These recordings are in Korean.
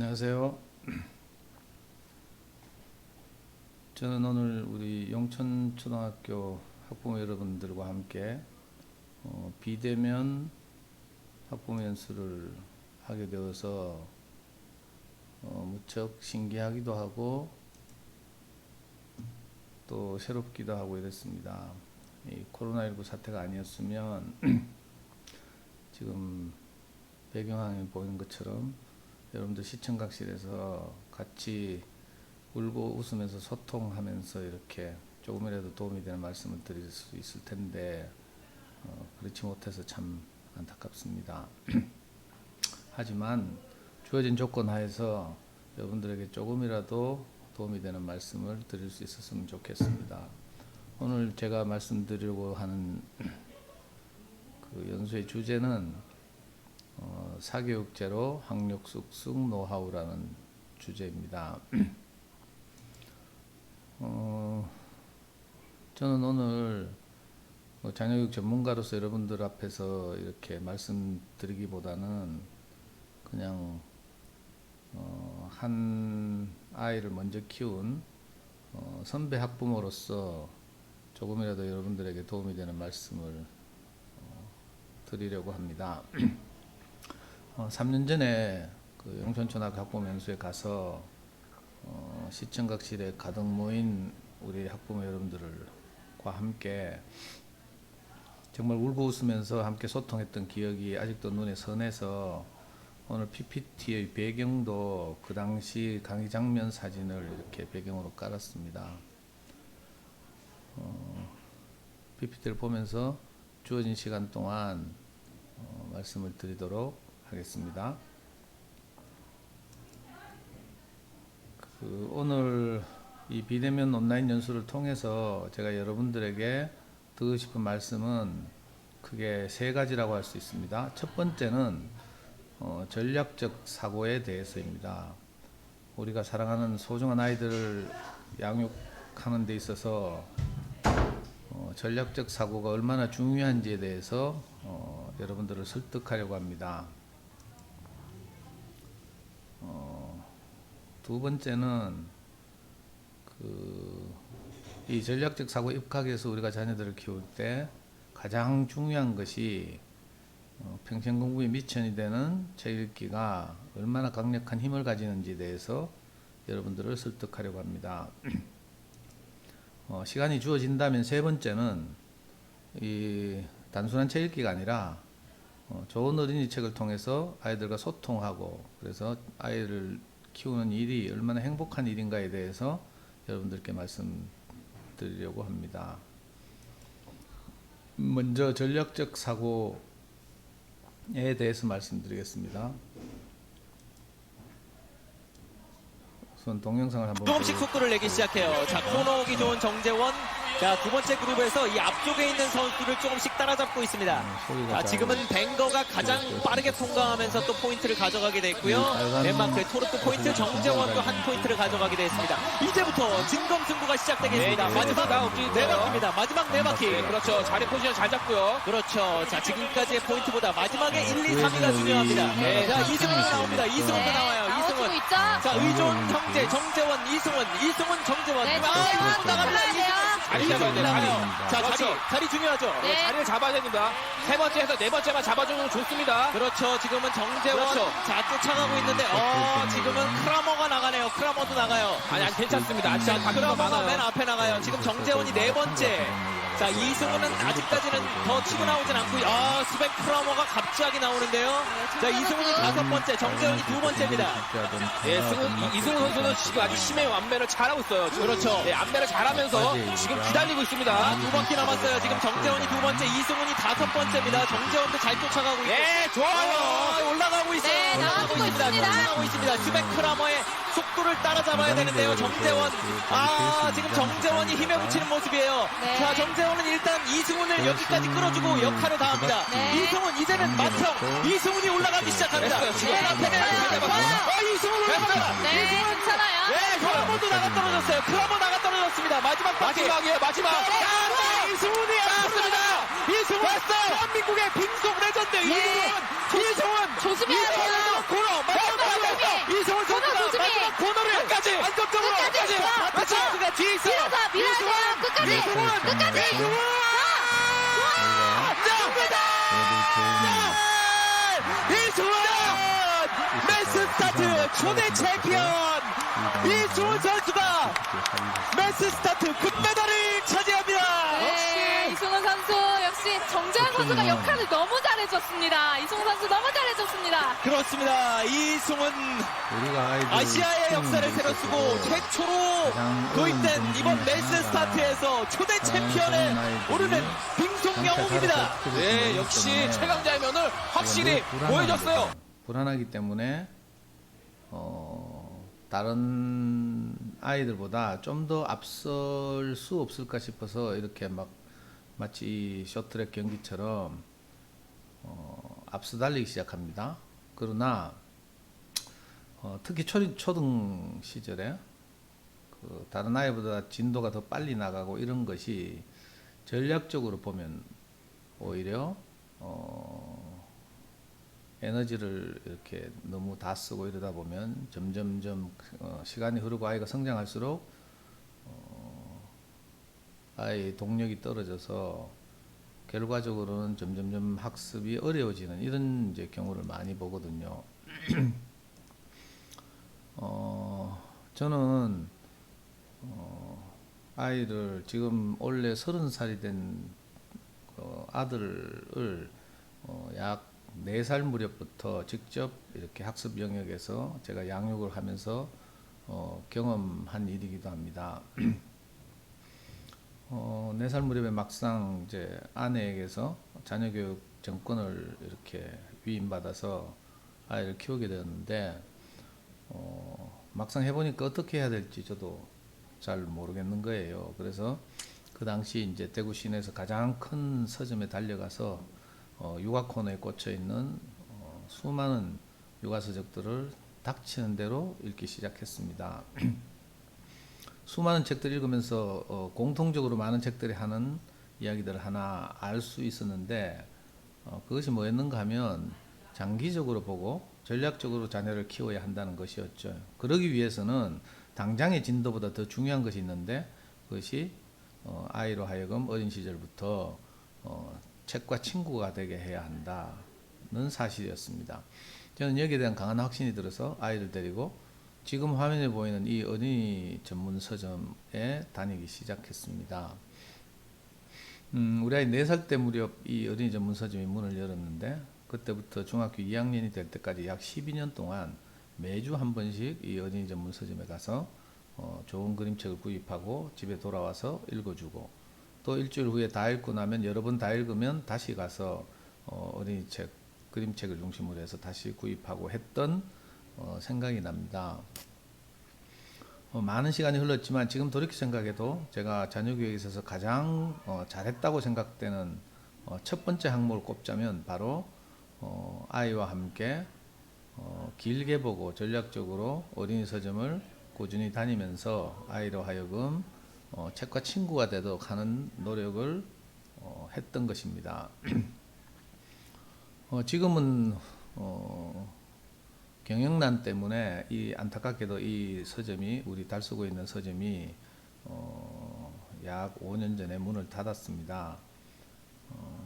안녕하세요. 저는 오늘 우리 영천초등학교 학부모 여러분들과 함께 비대면 학부모 연수를 하게 되어서 무척 신기하기도 하고 또 새롭기도 하고 이랬습니다. 이 코로나19 사태가 아니었으면 지금 배경화면에 보이는 것처럼 여러분들 시청각실에서 같이 울고 웃으면서 소통하면서 이렇게 조금이라도 도움이 되는 말씀을 드릴 수 있을 텐데 그렇지 못해서 참 안타깝습니다. 하지만 주어진 조건 하에서 여러분들에게 조금이라도 도움이 되는 말씀을 드릴 수 있었으면 좋겠습니다. 오늘 제가 말씀드리려고 하는 그 연수의 주제는 사교육제로 학력숙숙 노하우라는 주제입니다. 저는 오늘 자녀교육 전문가로서 여러분들 앞에서 이렇게 말씀드리기보다는 그냥 한 아이를 먼저 키운 선배 학부모로서 조금이라도 여러분들에게 도움이 되는 말씀을 드리려고 합니다. 3년 전에 그 영천초등학교 학부모 연수에 가서 시청각실에 가득 모인 우리 학부모 여러분들과 함께 정말 울고 웃으면서 함께 소통했던 기억이 아직도 눈에 선해서 오늘 PPT의 배경도 그 당시 강의 장면 사진을 이렇게 배경으로 깔았습니다. PPT를 보면서 주어진 시간 동안 말씀을 드리도록 하겠습니다. 오늘 이 비대면 온라인 연수를 통해서 제가 여러분들에게 드리고 싶은 말씀은 크게 세 가지라고 할 수 있습니다. 첫 번째는 전략적 사고에 대해서입니다. 우리가 사랑하는 소중한 아이들을 양육하는 데 있어서 전략적 사고가 얼마나 중요한지에 대해서 여러분들을 설득하려고 합니다. 두 번째는 이 전략적 사고 입각에서 우리가 자녀들을 키울 때 가장 중요한 것이 평생 공부에 미천이 되는 책 읽기가 얼마나 강력한 힘을 가지는지에 대해서 여러분들을 설득하려고 합니다. 시간이 주어진다면 세 번째는 이 단순한 책 읽기가 아니라 좋은 어린이 책을 통해서 아이들과 소통하고 그래서 아이를 키우는 일이 얼마나 행복한 일인가에 대해서 여러분들께 말씀드리려고 합니다. 먼저 전략적 사고에 대해서 말씀드리겠습니다. 우선 동영상을 한번 조금씩 속도를 내기 시작해요. 자, 코너 오기 좋은 정재원. 자, 두 번째 그룹에서 이 앞쪽에 있는 선수를 조금씩 따라잡고 있습니다. 자, 지금은 벵거가 가장 빠르게 통과하면서 또 포인트를 가져가게 됐고요. 덴마크의 토르트 포인트, 정재원도 한 포인트를 가져가게 됐습니다. 이제부터 진검승부가 시작되겠습니다. 마지막 네 바퀴입니다. 마지막 네 바퀴. 그렇죠. 자리 포지션 잘 잡고요. 그렇죠. 자, 지금까지의 포인트보다 마지막에 1, 2, 3위가 중요합니다. 자, 이승훈이 나옵니다. 이승훈도 나와요. 이승훈. 자, 의존 형제, 정재원, 이승훈, 정재원. 네, 나갑니다. 자리 잡아야 돼요. 자, 그렇죠. 자리 중요하죠. 네. 자리를 잡아야 됩니다. 세 번째에서 네 번째만 잡아주면 좋습니다. 그렇죠. 지금은 정재원. 그렇죠. 자, 쫓아가고 있는데, 지금은 크라머가 나가네요. 크라머도 나가요. 아니, 괜찮습니다. 아직 크라머가 맨 앞에 나가요. 지금 정재원이 네 번째. 자, 이승훈은 아직까지는 더 치고 나오진 않고, 스벤 크라머가 갑자기 나오는데요. 자, 이승훈이 다섯 번째, 정재원이 두 번째입니다. 예, 이승훈 선수는 지금 아주 심해 안매를 잘하고 있어요. 지금. 그렇죠. 예, 안매를 잘하면서 지금 기다리고 있습니다. 두 바퀴 남았어요. 지금 정재원이 두 번째, 이승훈이 다섯 번째입니다. 정재원도 잘 쫓아가고 있고. 예, 좋아요. 올라가고 있어요. 네, 나가고 있습니다. 나가고 있습니다. 스벤 크라머의 속도를 따라잡아야 되는데요. 정재원. 지금 정재원이 힘에 붙이는 모습이에요. 네. 자, 정재원은 일단 이승훈을 여기까지 끌어주고 역할을 다합니다. 네. 이승훈, 이제는 맏형 이승훈이 올라가기 시작합니다. 됐어요. 지금 맨 앞에 이승훈 올라갑니다. 네, 괜찮아요. 네, 크라머도 나가 떨어졌어요. 크라머 나가 떨어졌습니다. 마지막 바퀴. 마지막이에요, 마지막. 이승훈이 나왔습니다. 이승훈. 대한민국의 빙속 레전드 이승훈. 조심해야 돼요. 코너. 이승훈 끝까지. 이승훈! 매스 스타트 초대 챔피언 이승훈 선수가 매스 스타트 금메달을 차지합니다. 네, 이승훈 선수 역시 정재환 선수가 역할을 너무 잘해줬습니다. 이승훈 선수 너무 잘해줬습니다. 그렇습니다. 이승훈 아시아의 역사를 새로쓰고 최초로 도입된 이번 매스 스타트에서 초대 챔피언에 오르는 빙송영웅입니다. 네, 역시 최강자의 면을 확실히 보여줬어요. 불안하기 때문에 다른 아이들보다 좀 더 앞설 수 없을까 싶어서 이렇게 막 마치 쇼트트랙 경기처럼 앞서 달리기 시작합니다. 그러나 특히 초등 시절에 다른 아이보다 진도가 더 빨리 나가고 이런 것이 전략적으로 보면 오히려 에너지를 이렇게 너무 다 쓰고 이러다 보면 점점점 시간이 흐르고 아이가 성장할수록 아이 동력이 떨어져서 결과적으로는 점점점 학습이 어려워지는 이런 이제 경우를 많이 보거든요. 저는 아이를 지금 원래 30살이 된 아들을 약 4살 무렵부터 직접 이렇게 학습 영역에서 제가 양육을 하면서 경험한 일이기도 합니다. 4살 무렵에 막상 이제 아내에게서 자녀교육 정권을 이렇게 위임받아서 아이를 키우게 되었는데 막상 해보니까 어떻게 해야 될지 저도 잘 모르겠는 거예요. 그래서 그 당시 이제 대구 시내에서 가장 큰 서점에 달려가서 육아 코너에 꽂혀 있는 수많은 육아 서적들을 닥치는 대로 읽기 시작했습니다. 수많은 책들 읽으면서 공통적으로 많은 책들이 하는 이야기들을 하나 알 수 있었는데 그것이 뭐였는가 하면 장기적으로 보고 전략적으로 자녀를 키워야 한다는 것이었죠. 그러기 위해서는 당장의 진도보다 더 중요한 것이 있는데 그것이 아이로 하여금 어린 시절부터 책과 친구가 되게 해야 한다는 사실이었습니다. 저는 여기에 대한 강한 확신이 들어서 아이를 데리고 지금 화면에 보이는 이 어린이 전문 서점에 다니기 시작했습니다. 우리 아이 4살 때 무렵 이 어린이 전문 서점이 문을 열었는데 그때부터 중학교 2학년이 될 때까지 약 12년 동안 매주 한 번씩 이 어린이 전문 서점에 가서 좋은 그림책을 구입하고 집에 돌아와서 읽어주고 또 일주일 후에 다 읽고 나면 여러 번 다 읽으면 다시 가서 어린이 책, 그림책을 중심으로 해서 다시 구입하고 했던 생각이 납니다. 많은 시간이 흘렀지만 지금 돌이켜 생각해도 제가 자녀교육에 있어서 가장 잘했다고 생각되는 첫 번째 항목을 꼽자면 바로 아이와 함께 길게 보고 전략적으로 어린이 서점을 꾸준히 다니면서 아이로 하여금 책과 친구가 되도록 하는 노력을 했던 것입니다. 지금은 경영난 때문에 이 안타깝게도 이 서점이 우리 달서구에 있는 서점이 약 5년 전에 문을 닫았습니다.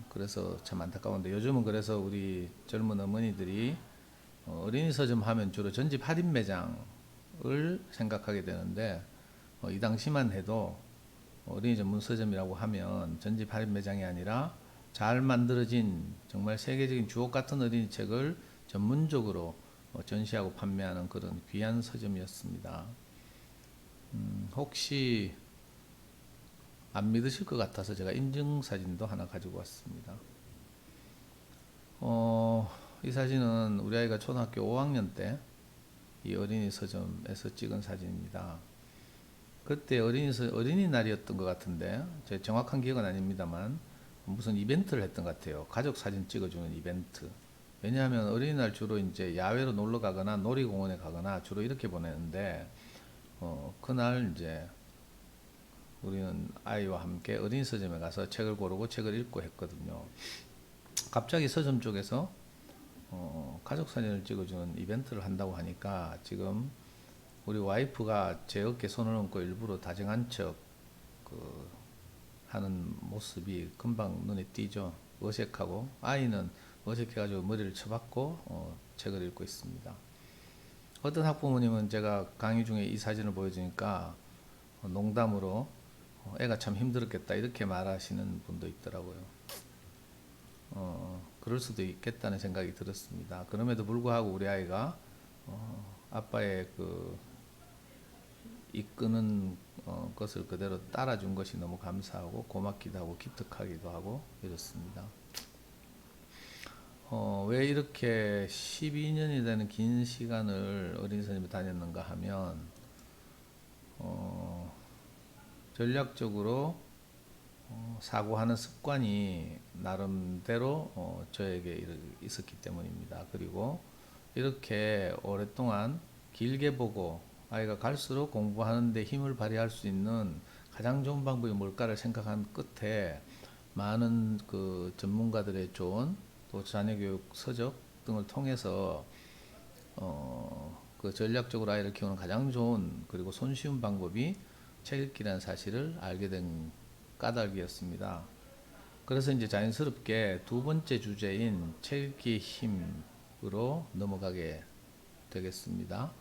그래서 참 안타까운데 요즘은 그래서 우리 젊은 어머니들이 어린이 서점 하면 주로 전집 할인 매장을 생각하게 되는데 이 당시만 해도 어린이 전문 서점이라고 하면 전집 할인 매장이 아니라 잘 만들어진 정말 세계적인 주옥 같은 어린이 책을 전문적으로 전시하고 판매하는 그런 귀한 서점이었습니다. 혹시 안 믿으실 것 같아서 제가 인증사진도 하나 가지고 왔습니다. 이 사진은 우리 아이가 초등학교 5학년 때 이 어린이 서점에서 찍은 사진입니다. 그때 어린이날이었던 것 같은데 제 정확한 기억은 아닙니다만 무슨 이벤트를 했던 것 같아요. 가족 사진 찍어주는 이벤트. 왜냐하면 어린이날 주로 이제 야외로 놀러 가거나 놀이공원에 가거나 주로 이렇게 보내는데 그날 이제 우리는 아이와 함께 어린이 서점에 가서 책을 고르고 책을 읽고 했거든요. 갑자기 서점 쪽에서 가족 사진을 찍어주는 이벤트를 한다고 하니까 지금 우리 와이프가 제 어깨에 손을 얹고 일부러 다정한 척 하는 모습이 금방 눈에 띄죠. 어색하고 아이는 어색해가지고 머리를 쳐박고 책을 읽고 있습니다. 어떤 학부모님은 제가 강의 중에 이 사진을 보여주니까 농담으로 애가 참 힘들었겠다 이렇게 말하시는 분도 있더라고요. 그럴 수도 있겠다는 생각이 들었습니다. 그럼에도 불구하고 우리 아이가 아빠의 그 이끄는 것을 그대로 따라준 것이 너무 감사하고 고맙기도 하고 기특하기도 하고 이렇습니다. 왜 이렇게 12년이 되는 긴 시간을 어린이 선생님이 다녔는가 하면 전략적으로 사고하는 습관이 나름대로 저에게 있었기 때문입니다. 그리고 이렇게 오랫동안 길게 보고 아이가 갈수록 공부하는 데 힘을 발휘할 수 있는 가장 좋은 방법이 뭘까를 생각한 끝에 많은 그 전문가들의 조언 또 자녀교육 서적 등을 통해서 그 전략적으로 아이를 키우는 가장 좋은 그리고 손쉬운 방법이 책 읽기라는 사실을 알게 된 까닭이었습니다. 그래서 이제 자연스럽게 두 번째 주제인 책 읽기의 힘으로 넘어가게 되겠습니다.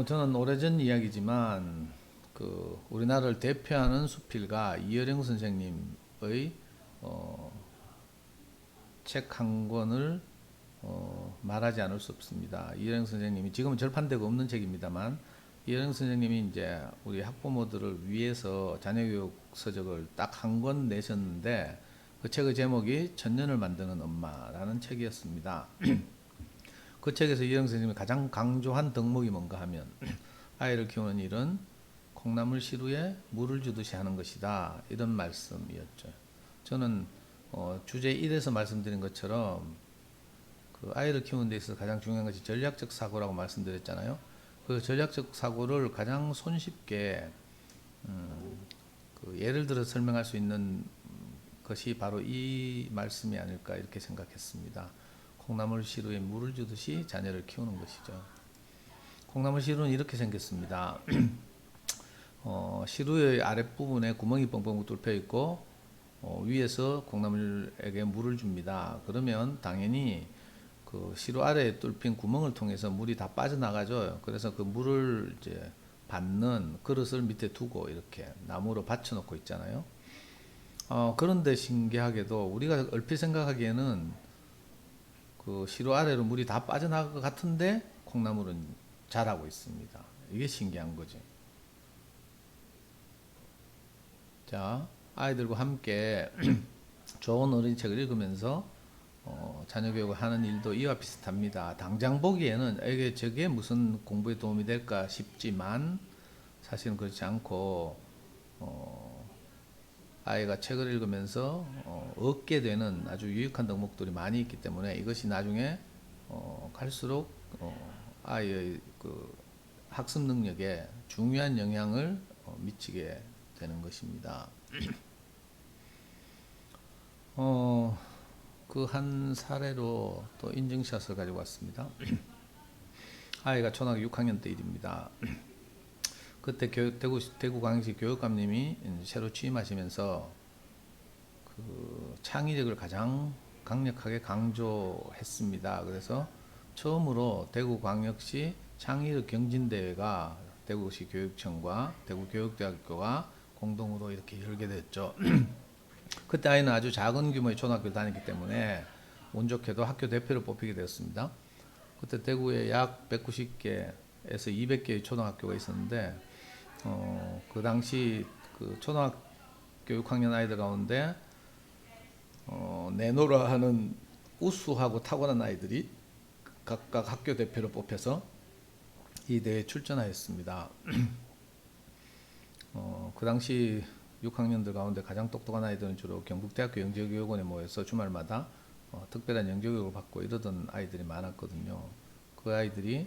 저는 오래전 이야기지만 그 우리나라를 대표하는 수필가 이어령 선생님의 책 한 권을 말하지 않을 수 없습니다. 이어령 선생님이 지금은 절판되고 없는 책입니다만 이어령 선생님이 이제 우리 학부모들을 위해서 자녀교육 서적을 딱 한 권 내셨는데 그 책의 제목이 천년을 만드는 엄마라는 책이었습니다. 그 책에서 이어령 선생님이 가장 강조한 덕목이 뭔가 하면 아이를 키우는 일은 콩나물 시루에 물을 주듯이 하는 것이다 이런 말씀이었죠. 저는 주제 1에서 말씀드린 것처럼 그 아이를 키우는 데 있어서 가장 중요한 것이 전략적 사고라고 말씀드렸잖아요. 그 전략적 사고를 가장 손쉽게 그 예를 들어 설명할 수 있는 것이 바로 이 말씀이 아닐까 이렇게 생각했습니다. 콩나물 시루에 물을 주듯이 자녀를 키우는 것이죠. 콩나물 시루는 이렇게 생겼습니다. 시루의 아랫부분에 구멍이 뻥뻥 뚫려 있고 위에서 콩나물에게 물을 줍니다. 그러면 당연히 그 시루 아래에 뚫힌 구멍을 통해서 물이 다 빠져나가죠. 그래서 그 물을 이제 받는 그릇을 밑에 두고 이렇게 나무로 받쳐놓고 있잖아요. 그런데 신기하게도 우리가 얼핏 생각하기에는 그 시루 아래로 물이 다 빠져나갈 것 같은데 콩나물은 자라고 있습니다. 이게 신기한 거죠. 자, 아이들과 함께 좋은 어린이책을 읽으면서 자녀 교육을 하는 일도 이와 비슷합니다. 당장 보기에는 이게 저게 무슨 공부에 도움이 될까 싶지만 사실은 그렇지 않고 아이가 책을 읽으면서 얻게 되는 아주 유익한 덕목들이 많이 있기 때문에 이것이 나중에 갈수록 아이의 그 학습 능력에 중요한 영향을 미치게 되는 것입니다. 그 한 사례로 또 인증샷을 가지고 왔습니다. 아이가 초등학교 6학년 때 일입니다. 그때 대구광역시 교육감님이 새로 취임하시면서 그 창의력을 가장 강력하게 강조했습니다. 그래서 처음으로 대구광역시 창의력 경진대회가 대구시 교육청과 대구교육대학교가 공동으로 이렇게 열게 됐죠. 그때 아이는 아주 작은 규모의 초등학교를 다녔기 때문에 운 좋게도 학교 대표를 뽑히게 되었습니다. 그때 대구에 약 190개에서 200개의 초등학교가 있었는데 그 당시 그 초등학교 6학년 아이들 가운데 내노라 하는 우수하고 탁월한 아이들이 각각 학교 대표로 뽑혀서 이 대회에 출전하였습니다. 그 당시 6학년들 가운데 가장 똑똑한 아이들은 주로 경북대학교 영재교육원에 모여서 주말마다 특별한 영재교육을 받고 이러던 아이들이 많았거든요. 그 아이들이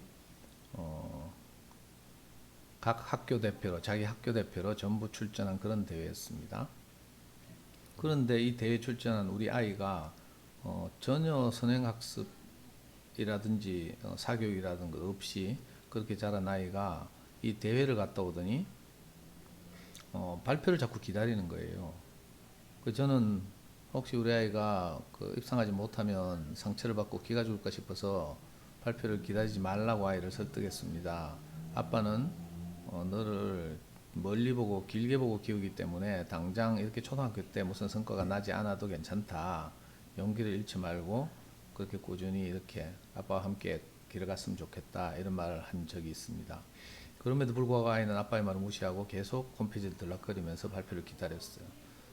각 학교 대표로 자기 학교 대표로 전부 출전한 그런 대회였습니다. 그런데 이 대회 출전한 우리 아이가 전혀 선행학습이라든지 사교육이라든가 없이 그렇게 자란 아이가 이 대회를 갔다 오더니 발표를 자꾸 기다리는 거예요. 저는 혹시 우리 아이가 입상하지 못하면 상처를 받고 기가 죽을까 싶어서 발표를 기다리지 말라고 아이를 설득했습니다. 아빠는 너를 멀리 보고 길게 보고 키우기 때문에 당장 이렇게 초등학교 때 무슨 성과가 나지 않아도 괜찮다. 용기를 잃지 말고 그렇게 꾸준히 이렇게 아빠와 함께 길을 갔으면 좋겠다. 이런 말을 한 적이 있습니다. 그럼에도 불구하고 아이는 아빠의 말을 무시하고 계속 홈페이지를 들락거리면서 발표를 기다렸어요.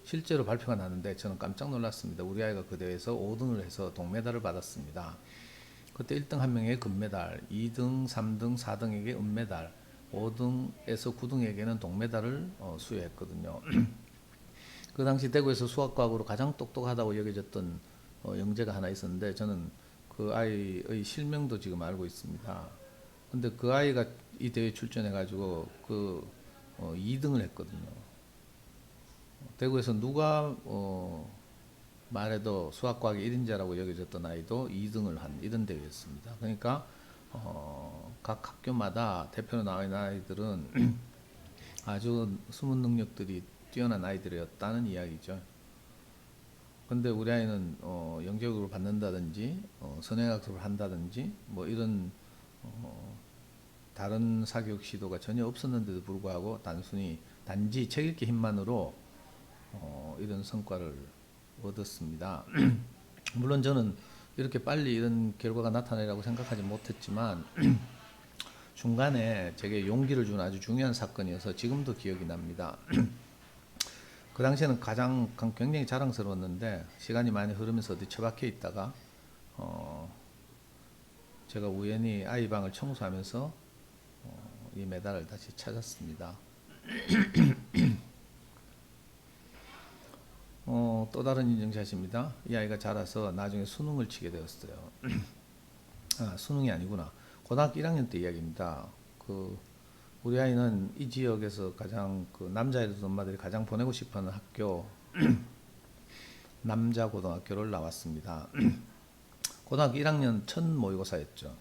실제로 발표가 났는데 저는 깜짝 놀랐습니다. 우리 아이가 그 대회에서 5등을 해서 동메달을 받았습니다. 그때 1등 한 명에게 금메달, 2등, 3등, 4등에게 은메달, 5등에서 9등에게는 동메달을 수여했거든요. 그 당시 대구에서 수학과학으로 가장 똑똑하다고 여겨졌던 영재가 하나 있었는데 저는 그 아이의 실명도 지금 알고 있습니다. 근데 그 아이가 이 대회에 출전해가지고 2등을 했거든요. 대구에서 누가 말해도 수학과학의 1인자라고 여겨졌던 아이도 2등을 한 이런 대회였습니다. 그러니까 각 학교마다 대표로 나와 있는 아이들은 아주 숨은 능력들이 뛰어난 아이들이었다는 이야기죠. 근데 우리 아이는 영재교육을 받는다든지 선행학습을 한다든지 뭐 이런 다른 사교육 시도가 전혀 없었는데도 불구하고 단지 책 읽기 힘만으로 이런 성과를 얻었습니다. 물론 저는 이렇게 빨리 이런 결과가 나타나리라고 생각하지 못했지만 중간에 제게 용기를 준 아주 중요한 사건이어서 지금도 기억이 납니다. 그 당시에는 굉장히 자랑스러웠는데 시간이 많이 흐르면서 어디 처박혀 있다가 제가 우연히 아이 방을 청소하면서 이 메달을 다시 찾았습니다. 또 다른 인증샷입니다. 이 아이가 자라서 나중에 수능을 치게 되었어요. 수능이 아니구나. 고등학교 1학년 때 이야기입니다. 우리 아이는 이 지역에서 가장 남자애들 엄마들이 가장 보내고 싶어하는 학교 남자 고등학교를 나왔습니다. 고등학교 1학년 첫 모의고사였죠.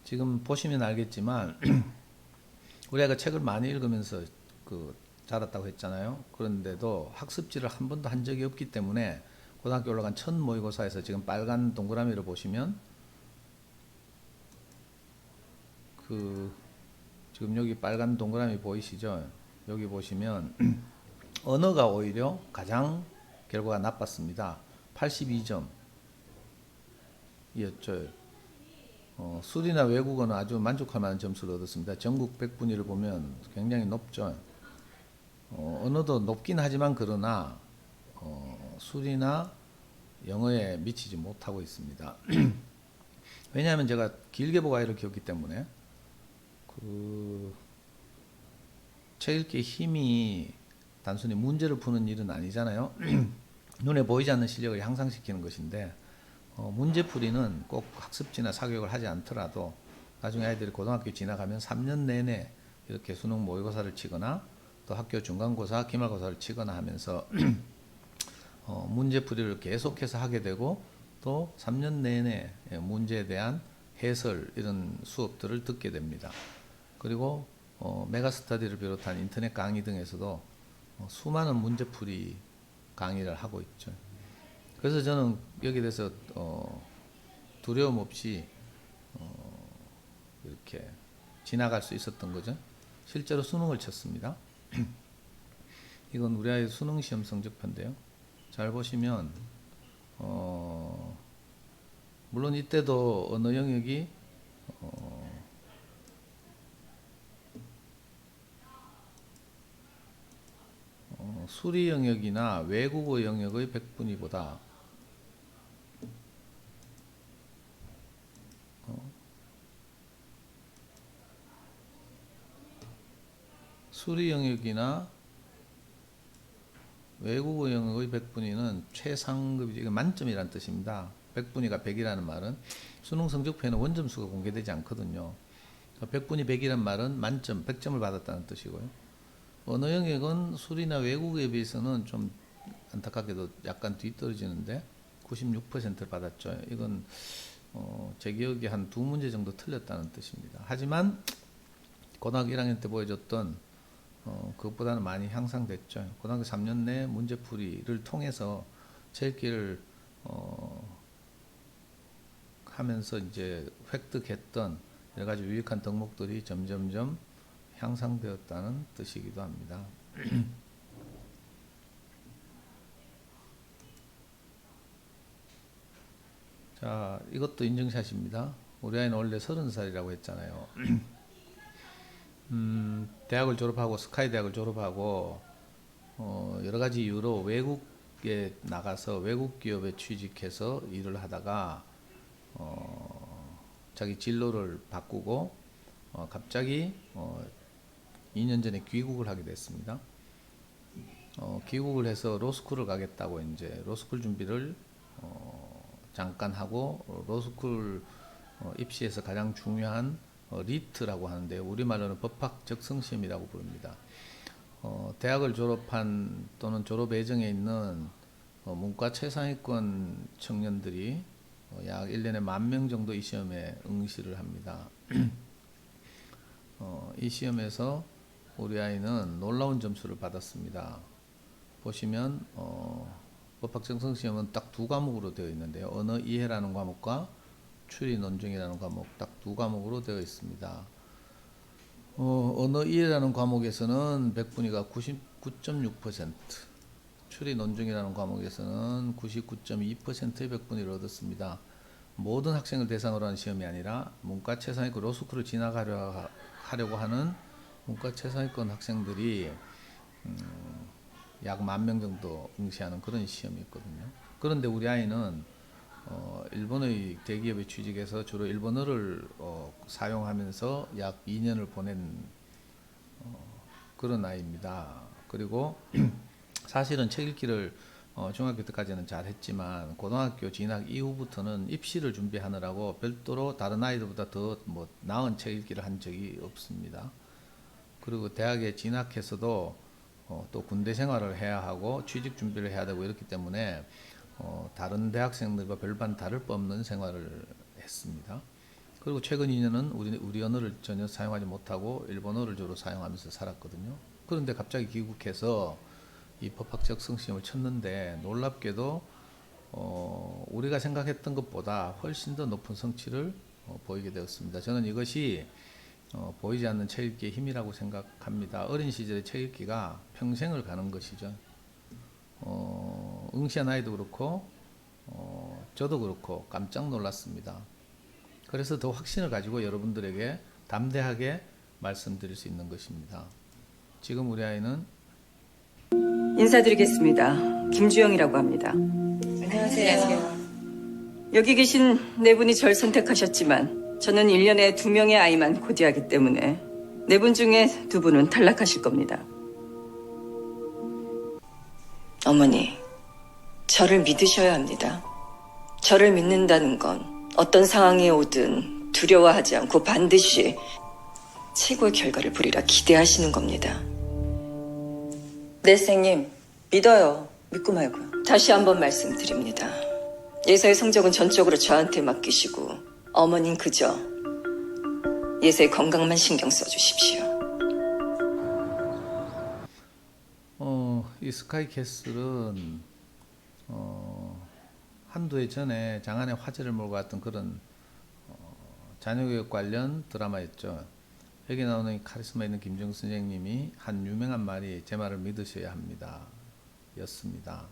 지금 보시면 알겠지만 우리 아이가 책을 많이 읽으면서 자랐다고 했잖아요. 그런데도 학습지를 한 번도 한 적이 없기 때문에 고등학교 올라간 첫 모의고사에서 지금 빨간 동그라미를 보시면 지금 여기 빨간 동그라미 보이시죠? 여기 보시면 언어가 오히려 가장 결과가 나빴습니다. 82점이었죠. 수리나 외국어는 아주 만족할 만한 점수를 얻었습니다. 전국 100분위를 보면 굉장히 높죠. 언어도 높긴 하지만 그러나 수리나 영어에 미치지 못하고 있습니다. 왜냐하면 제가 길게 보고 아이를 키웠기 때문에 책 읽기의 힘이 단순히 문제를 푸는 일은 아니잖아요. 눈에 보이지 않는 실력을 향상시키는 것인데 문제풀이는 꼭 학습지나 사교육을 하지 않더라도 나중에 아이들이 고등학교 지나가면 3년 내내 이렇게 수능 모의고사를 치거나 또 학교 중간고사, 기말고사를 치거나 하면서 문제풀이를 계속해서 하게 되고 또 3년 내내 문제에 대한 해설 이런 수업들을 듣게 됩니다. 그리고 메가스터디를 비롯한 인터넷 강의 등에서도 수많은 문제풀이 강의를 하고 있죠. 그래서 저는 여기에 대해서 두려움 없이 이렇게 지나갈 수 있었던 거죠. 실제로 수능을 쳤습니다. 이건 우리 아이 수능 시험 성적표인데요. 잘 보시면 물론 이때도 언어 영역이 수리 영역이나 외국어 영역의 100분위보다 수리 영역이나 외국어 영역의 100분위는 최상급이죠. 이거 만점이라는 뜻입니다. 100분위가 100이라는 말은 수능 성적표에는 원점수가 공개되지 않거든요. 100분위 100이란 말은 만점, 100점을 받았다는 뜻이고요. 언어 영역은 수리나 외국어에 비해서는 좀 안타깝게도 약간 뒤떨어지는데 96%를 받았죠. 이건 제 기억에 한 2문제 정도 틀렸다는 뜻입니다. 하지만 고등학교 1학년 때 보여줬던 그것보다는 많이 향상됐죠. 고등학교 3년 내 문제풀이를 통해서 체육기를 하면서 이제 획득했던 여러 가지 유익한 덕목들이 점점점 향상되었다는 뜻이기도 합니다. 자, 이것도 인증샷입니다. 우리 아이는 원래 30살이라고 했잖아요. 대학을 졸업하고 스카이 대학을 졸업하고 여러 가지 이유로 외국에 나가서 외국 기업에 취직해서 일을 하다가 자기 진로를 바꾸고 갑자기 2년 전에 귀국을 하게 됐습니다. 귀국을 해서 로스쿨을 가겠다고 이제 로스쿨 준비를 잠깐 하고 로스쿨 입시에서 가장 중요한 리트라고 하는데 우리말로는 법학 적성시험이라고 부릅니다. 대학을 졸업한 또는 졸업 예정에 있는 문과 최상위권 청년들이 약 1년에 10,000명 정도 이 시험에 응시를 합니다. 이 시험에서 우리 아이는 놀라운 점수를 받았습니다. 보시면 법학 적성시험은 딱 2과목으로 되어 있는데요. 언어 이해라는 과목과 추리 논증이라는 과목 딱 2과목으로 되어 있습니다. 언어 이해라는 과목에서는 100분위가 99.6%, 추리 논증이라는 과목에서는 99.2%의 100분위를 얻었습니다. 모든 학생을 대상으로 하는 시험이 아니라 문과 최상위권 로스쿨을 진학하려고 하는 문과 최상위권 학생들이 약 10,000명 정도 응시하는 그런 시험이 있거든요. 그런데 우리 아이는 일본의 대기업에 취직해서 주로 일본어를 사용하면서 약 2년을 보낸 그런 아이입니다. 그리고 사실은 책 읽기를 중학교 때까지는 잘했지만 고등학교 진학 이후부터는 입시를 준비하느라고 별도로 다른 아이들보다 더 나은 책 읽기를 한 적이 없습니다. 그리고 대학에 진학해서도 또 군대 생활을 해야 하고 취직 준비를 해야 되고 이렇기 때문에 다른 대학생들과 별반 다를 바 없는 생활을 했습니다. 그리고 최근 2년은 우리 언어를 전혀 사용하지 못하고 일본어를 주로 사용하면서 살았거든요. 그런데 갑자기 귀국해서 이 법학 적성시험을 쳤는데 놀랍게도 우리가 생각했던 것보다 훨씬 더 높은 성취를 보이게 되었습니다. 저는 이것이 보이지 않는 책 읽기의 힘이라고 생각합니다. 어린 시절의 책 읽기가 평생을 가는 것이죠. 응시한 아이도 그렇고 저도 그렇고 깜짝 놀랐습니다. 그래서 더 확신을 가지고 여러분들에게 담대하게 말씀드릴 수 있는 것입니다. 지금 우리 아이는 인사드리겠습니다. 김주영이라고 합니다. 안녕하세요. 여기 계신 네 분이 절 선택하셨지만 저는 1년에 2명의 아이만 고지하기 때문에 네 분 중에 2분은 탈락하실 겁니다. 어머니, 저를 믿으셔야 합니다. 저를 믿는다는 건 어떤 상황에 오든 두려워하지 않고 반드시 최고의 결과를 보리라 기대하시는 겁니다. 네, 선생님. 믿어요. 믿고 말고요. 다시 한번 말씀드립니다. 예서의 성적은 전적으로 저한테 맡기시고 어머닌 그저 예서의 건강만 신경 써주십시오. 이 스카이캐슬은 한두 해 전에 장안에 화제를 몰고 왔던 그런 자녀교육 관련 드라마였죠. 여기 나오는 이 카리스마 있는 김정 선생님이 한 유명한 말이 제 말을 믿으셔야 합니다 였습니다.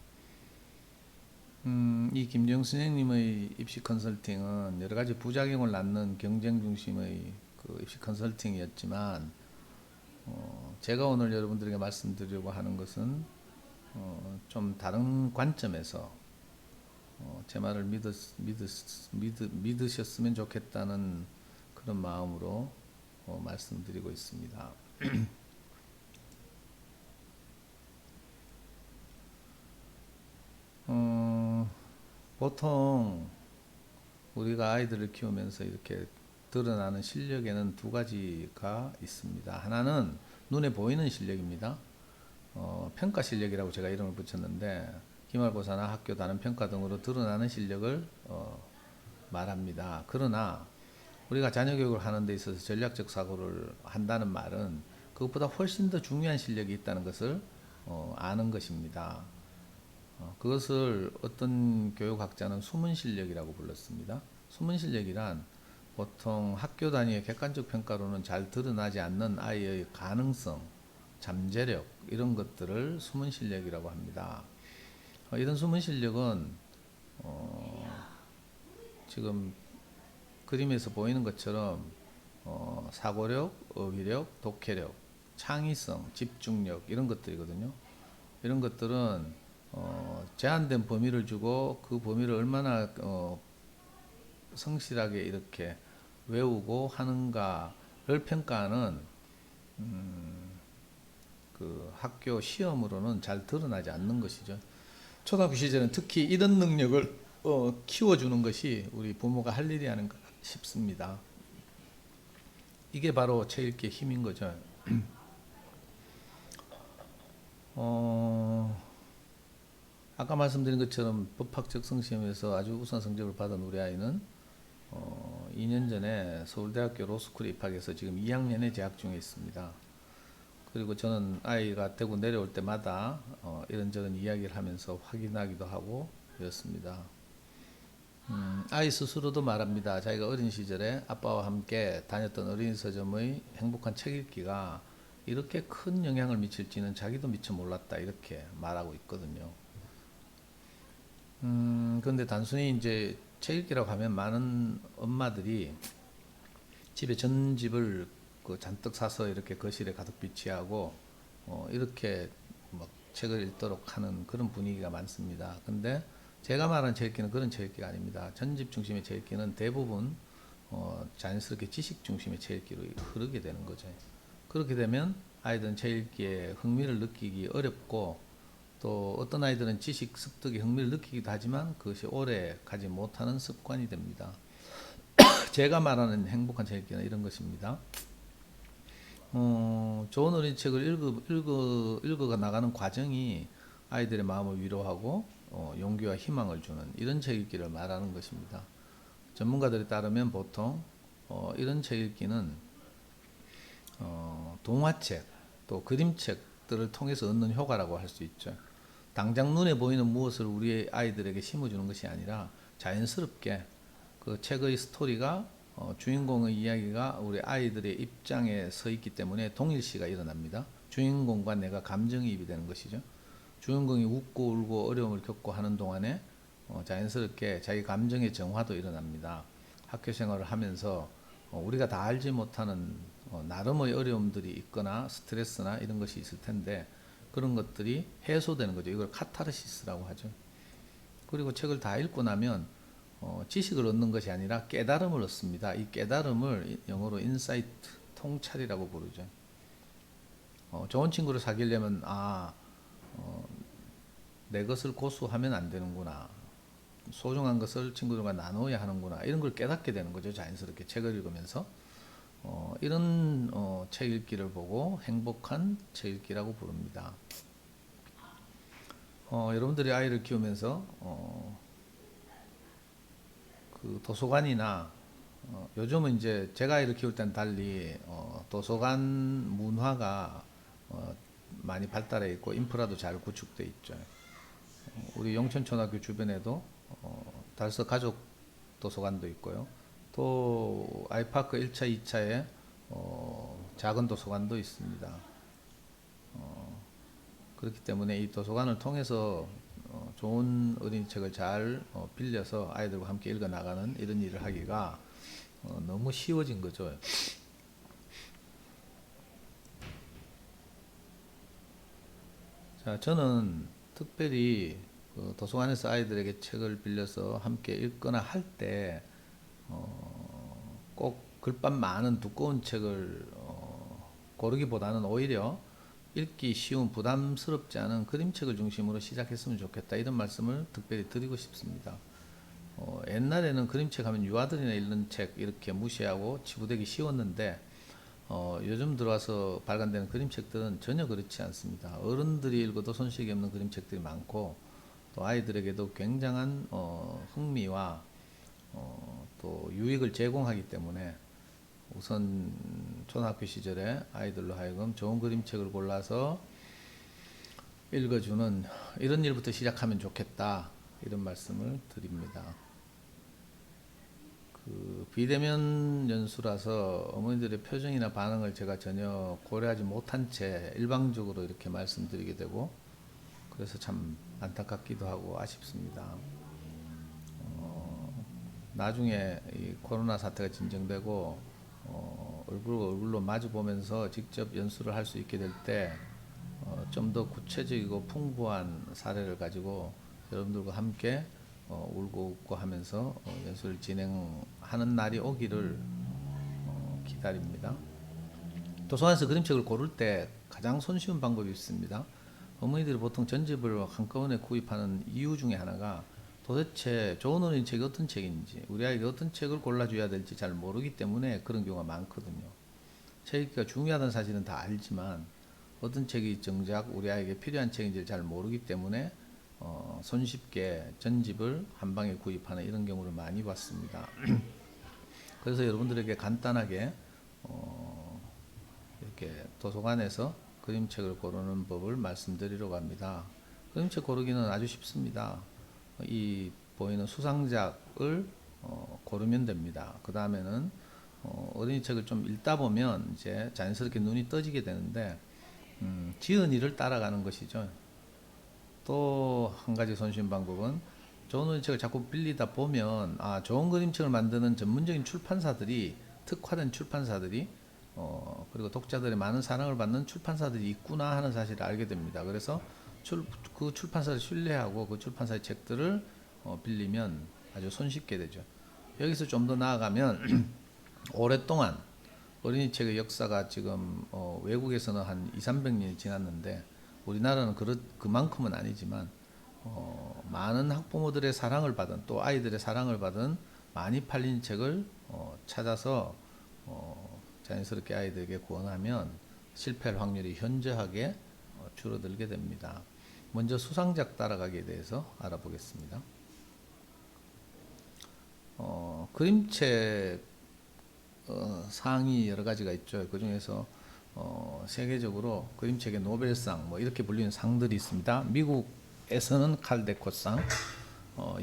이 김정 선생님의 입시 컨설팅은 여러 가지 부작용을 낳는 경쟁 중심의 그 입시 컨설팅이었지만 제가 오늘 여러분들에게 말씀드리려고 하는 것은 좀 다른 관점에서 제 말을 믿으셨으면 좋겠다는 그런 마음으로 말씀드리고 있습니다. 보통 우리가 아이들을 키우면서 이렇게 드러나는 실력에는 두 가지가 있습니다. 하나는 눈에 보이는 실력입니다. 평가 실력이라고 제가 이름을 붙였는데 기말고사나 학교 단원 평가 등으로 드러나는 실력을 말합니다. 그러나 우리가 자녀 교육을 하는 데 있어서 전략적 사고를 한다는 말은 그것보다 훨씬 더 중요한 실력이 있다는 것을 아는 것입니다. 그것을 어떤 교육학자는 숨은 실력이라고 불렀습니다. 숨은 실력이란 보통 학교 단위의 객관적 평가로는 잘 드러나지 않는 아이의 가능성, 잠재력 이런 것들을 숨은 실력이라고 합니다. 이런 숨은 실력은 지금 그림에서 보이는 것처럼 사고력, 어휘력, 독해력, 창의성, 집중력 이런 것들이거든요. 이런 것들은 제한된 범위를 주고 그 범위를 얼마나 성실하게 이렇게 외우고 하는가를 평가하는 그 학교 시험으로는 잘 드러나지 않는 것이죠. 초등학교 시절은 특히 이런 능력을 키워주는 것이 우리 부모가 할 일이 아닌가 싶습니다. 이게 바로 책 읽기의 힘인 거죠. 아까 말씀드린 것처럼 법학적 성시험에서 아주 우수한 성적을 받은 우리 아이는 2년 전에 서울대학교 로스쿨에 입학해서 지금 2학년에 재학 중에 있습니다. 그리고 저는 아이가 대구 내려올 때마다 이런저런 이야기를 하면서 확인하기도 하고 그렇습니다. 아이 스스로도 말합니다. 자기가 어린 시절에 아빠와 함께 다녔던 어린이 서점의 행복한 책 읽기가 이렇게 큰 영향을 미칠지는 자기도 미처 몰랐다 이렇게 말하고 있거든요. 그런데 단순히 이제 책 읽기라고 하면 많은 엄마들이 집에 전집을 잔뜩 사서 이렇게 거실에 가득 비치하고 이렇게 막 책을 읽도록 하는 그런 분위기가 많습니다. 근데 제가 말하는 책 읽기는 그런 책 읽기가 아닙니다. 전집 중심의 책 읽기는 대부분 자연스럽게 지식 중심의 책 읽기로 흐르게 되는 거죠. 그렇게 되면 아이들은 책 읽기에 흥미를 느끼기 어렵고 또 어떤 아이들은 지식 습득에 흥미를 느끼기도 하지만 그것이 오래 가지 못하는 습관이 됩니다. 제가 말하는 행복한 책 읽기는 이런 것입니다. 좋은 어린 책을 읽어 나가는 과정이 아이들의 마음을 위로하고 용기와 희망을 주는 이런 책 읽기를 말하는 것입니다. 전문가들에 따르면 보통 이런 책 읽기는 동화책 또 그림책들을 통해서 얻는 효과라고 할 수 있죠. 당장 눈에 보이는 무엇을 우리 아이들에게 심어주는 것이 아니라 자연스럽게 그 책의 스토리가 주인공의 이야기가 우리 아이들의 입장에 서 있기 때문에 동일시가 일어납니다. 주인공과 내가 감정이입이 되는 것이죠. 주인공이 웃고 울고 어려움을 겪고 하는 동안에 자연스럽게 자기 감정의 정화도 일어납니다. 학교 생활을 하면서 우리가 다 알지 못하는 나름의 어려움들이 있거나 스트레스나 이런 것이 있을 텐데 그런 것들이 해소되는 거죠. 이걸 카타르시스라고 하죠. 그리고 책을 다 읽고 나면 지식을 얻는 것이 아니라 깨달음을 얻습니다. 이 깨달음을 영어로 인사이트, 통찰이라고 부르죠. 좋은 친구를 사귀려면 내 것을 고수하면 안 되는구나. 소중한 것을 친구들과 나눠야 하는구나. 이런 걸 깨닫게 되는 거죠. 자연스럽게 책을 읽으면서. 이런 책 읽기를 보고 행복한 책 읽기라고 부릅니다. 여러분들이 아이를 키우면서 그 도서관이나 요즘은 이제 제가 아이를 키울 때는 달리 도서관 문화가 많이 발달해 있고 인프라도 잘 구축돼 있죠. 우리 용천초등학교 주변에도 달서 가족 도서관도 있고요. 또 아이파크 1차, 2차에 작은 도서관도 있습니다. 그렇기 때문에 이 도서관을 통해서 좋은 어린이책을 잘 빌려서 아이들과 함께 읽어나가는 이런 일을 하기가 너무 쉬워진 거죠. 자, 저는 특별히 도서관에서 아이들에게 책을 빌려서 함께 읽거나 할 때 꼭 글밥 많은 두꺼운 책을 고르기보다는 오히려 읽기 쉬운 부담스럽지 않은 그림책을 중심으로 시작했으면 좋겠다 이런 말씀을 특별히 드리고 싶습니다. 옛날에는 그림책 하면 유아들이나 읽는 책 이렇게 무시하고 치부되기 쉬웠는데 요즘 들어와서 발간되는 그림책들은 전혀 그렇지 않습니다. 어른들이 읽어도 손색이 없는 그림책들이 많고 또 아이들에게도 굉장한 흥미와 또 유익을 제공하기 때문에 우선 초등학교 시절에 아이들로 하여금 좋은 그림책을 골라서 읽어주는 이런 일부터 시작하면 좋겠다, 이런 말씀을 드립니다. 그 비대면 연수라서 어머니들의 표정이나 반응을 제가 전혀 고려하지 못한 채 일방적으로 이렇게 말씀드리게 되고, 그래서 참 안타깝기도 하고 아쉽습니다. 나중에 이 코로나 사태가 진정되고 얼굴과 얼굴로 마주 보면서 직접 연수를 할 수 있게 될 때 좀 더 구체적이고 풍부한 사례를 가지고 여러분들과 함께 울고 웃고 하면서 연수를 진행하는 날이 오기를 기다립니다. 도서관에서 그림책을 고를 때 가장 손쉬운 방법이 있습니다. 어머니들이 보통 전집을 한꺼번에 구입하는 이유 중에 하나가 도대체 좋은 어린이책이 어떤 책인지, 우리 아이가 어떤 책을 골라줘야 될지 잘 모르기 때문에 그런 경우가 많거든요. 책 읽기가 중요하다는 사실은 다 알지만 어떤 책이 정작 우리 아이에게 필요한 책인지 잘 모르기 때문에 손쉽게 전집을 한 방에 구입하는 이런 경우를 많이 봤습니다. 그래서 여러분들에게 간단하게 이렇게 도서관에서 그림책을 고르는 법을 말씀드리려고 합니다. 그림책 고르기는 아주 쉽습니다. 이 보이는 수상작을 고르면 됩니다. 그 다음에는 어린이책을 좀 읽다 보면 이제 자연스럽게 눈이 떠지게 되는데 지은이를 따라가는 것이죠. 또 한 가지 손쉬운 방법은 좋은 어린이책을 자꾸 빌리다 보면 좋은 그림책을 만드는 전문적인 출판사들이, 특화된 출판사들이 그리고 독자들의 많은 사랑을 받는 출판사들이 있구나 하는 사실을 알게 됩니다. 그래서 그 출판사를 신뢰하고 그 출판사의 책들을 빌리면 아주 손쉽게 되죠. 여기서 좀 더 나아가면 오랫동안 어린이책의 역사가 지금 외국에서는 한 200~300년이 지났는데 우리나라는 그만큼은 아니지만 많은 학부모들의 사랑을 받은, 또 아이들의 사랑을 받은 많이 팔린 책을 찾아서 자연스럽게 아이들에게 권하면 실패할 확률이 현저하게 줄어들게 됩니다. 먼저 수상작 따라가기에 대해서 알아보겠습니다. 그림책 상이 여러 가지가 있죠. 그 중에서 세계적으로 그림책의 노벨상 뭐 이렇게 불리는 상들이 있습니다. 미국에서는 칼데코상,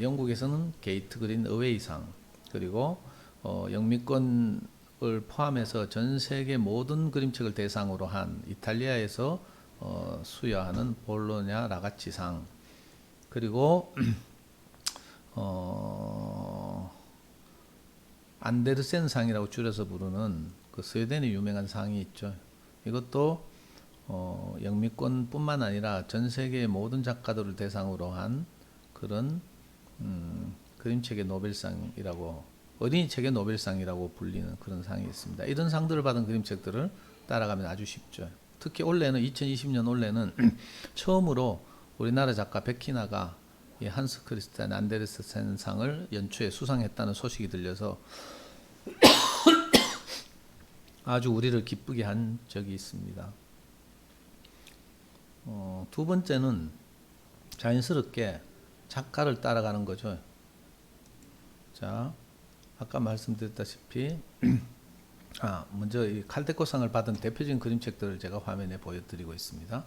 영국에서는 게이트 그린 어웨이상, 그리고 영미권을 포함해서 전 세계 모든 그림책을 대상으로 한 이탈리아에서 수여하는 볼로냐 라가치상, 그리고 안데르센상이라고 줄여서 부르는 그 스웨덴의 유명한 상이 있죠. 이것도 영미권뿐만 아니라 전 세계의 모든 작가들을 대상으로 한 그런 그림책의 노벨상이라고, 어린이책의 노벨상이라고 불리는 그런 상이 있습니다. 이런 상들을 받은 그림책들을 따라가면 아주 쉽죠. 특히 올해는 2020년 올해는 처음으로 우리나라 작가 백희나가 이 한스 크리스티안 안데르센 상을 연초에 수상했다는 소식이 들려서 아주 우리를 기쁘게 한 적이 있습니다. 두 번째는 자연스럽게 작가를 따라가는 거죠. 자, 아까 말씀드렸다시피 먼저 이 칼데코상을 받은 대표적인 그림책들을 제가 화면에 보여드리고 있습니다.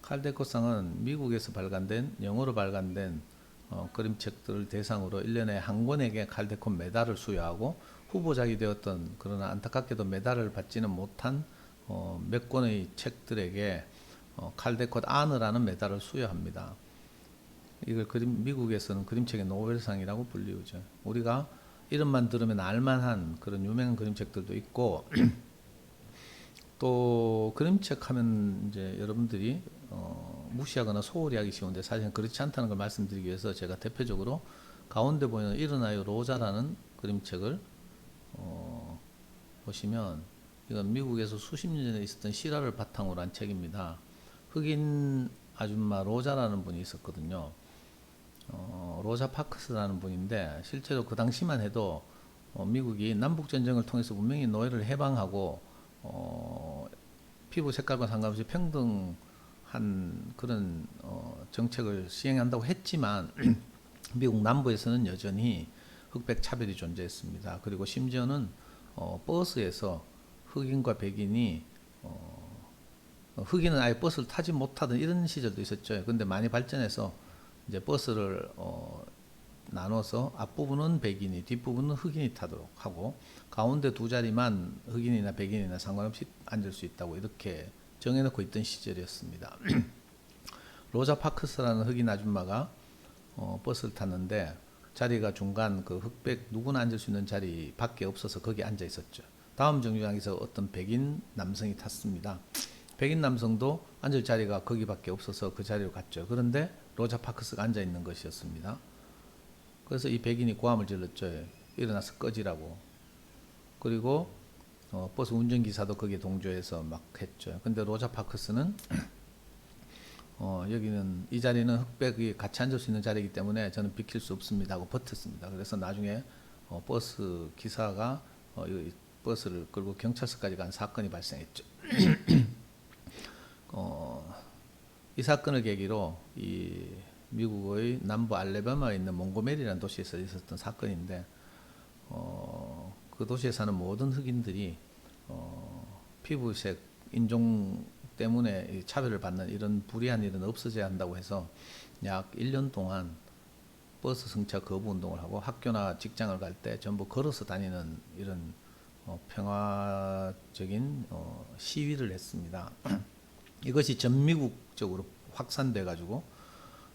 칼데코상은 미국에서 발간된, 영어로 발간된 그림책들을 대상으로 1년에 한 권에게 칼데코 메달을 수여하고, 후보작이 되었던, 그러나 안타깝게도 메달을 받지는 못한 몇 권의 책들에게 칼데코 아너라는 메달을 수여합니다. 이걸 미국에서는 그림책의 노벨상이라고 불리우죠. 우리가 이름만 들으면 알만한 그런 유명한 그림책들도 있고, 또 그림책 하면 이제 여러분들이 무시하거나 소홀히 하기 쉬운데 사실은 그렇지 않다는 걸 말씀드리기 위해서 제가 대표적으로 가운데 보이는 일어나요 로자라는 그림책을 보시면, 이건 미국에서 수십 년 전에 있었던 실화를 바탕으로 한 책입니다. 흑인 아줌마 로자라는 분이 있었거든요. 로자 파크스라는 분인데, 실제로 그 당시만 해도 미국이 남북전쟁을 통해서 분명히 노예를 해방하고 피부 색깔과 상관없이 평등한 그런 정책을 시행한다고 했지만 미국 남부에서는 여전히 흑백 차별이 존재했습니다. 그리고 심지어는 버스에서 흑인과 백인이 흑인은 아예 버스를 타지 못하던 이런 시절도 있었죠. 근데 많이 발전해서 이제 버스를 나눠서 앞부분은 백인이, 뒷부분은 흑인이 타도록 하고 가운데 두 자리만 흑인이나 백인이나 상관없이 앉을 수 있다고 이렇게 정해놓고 있던 시절이었습니다. 로자 파크스라는 흑인 아줌마가 버스를 탔는데 자리가 중간 그 흑백 누구나 앉을 수 있는 자리밖에 없어서 거기 앉아 있었죠. 다음 정류장에서 어떤 백인 남성이 탔습니다. 백인 남성도 앉을 자리가 거기밖에 없어서 그 자리로 갔죠. 그런데 로자 파크스가 앉아 있는 것이었습니다. 그래서 이 백인이 고함을 질렀죠. 일어나서 꺼지라고. 그리고 버스 운전기사도 거기에 동조해서 막 했죠. 근데 로자 파크스는 여기는 이 자리는 흑백이 같이 앉을 수 있는 자리이기 때문에 저는 비킬 수 없습니다 하고 버텼습니다. 그래서 나중에 버스 기사가 이 버스를 끌고 경찰서까지 간 사건이 발생했죠. 이 사건을 계기로 이 미국의 남부 알래바마에 있는 몽고메리라는 도시에서 있었던 사건인데 그 도시에 사는 모든 흑인들이 피부색, 인종 때문에 차별을 받는 이런 불이한 일은 없어져야 한다고 해서 약 1년 동안 버스 승차 거부 운동을 하고 학교나 직장을 갈 때 전부 걸어서 다니는 이런 평화적인 시위를 했습니다. 이것이 전 미국적으로 확산돼 가지고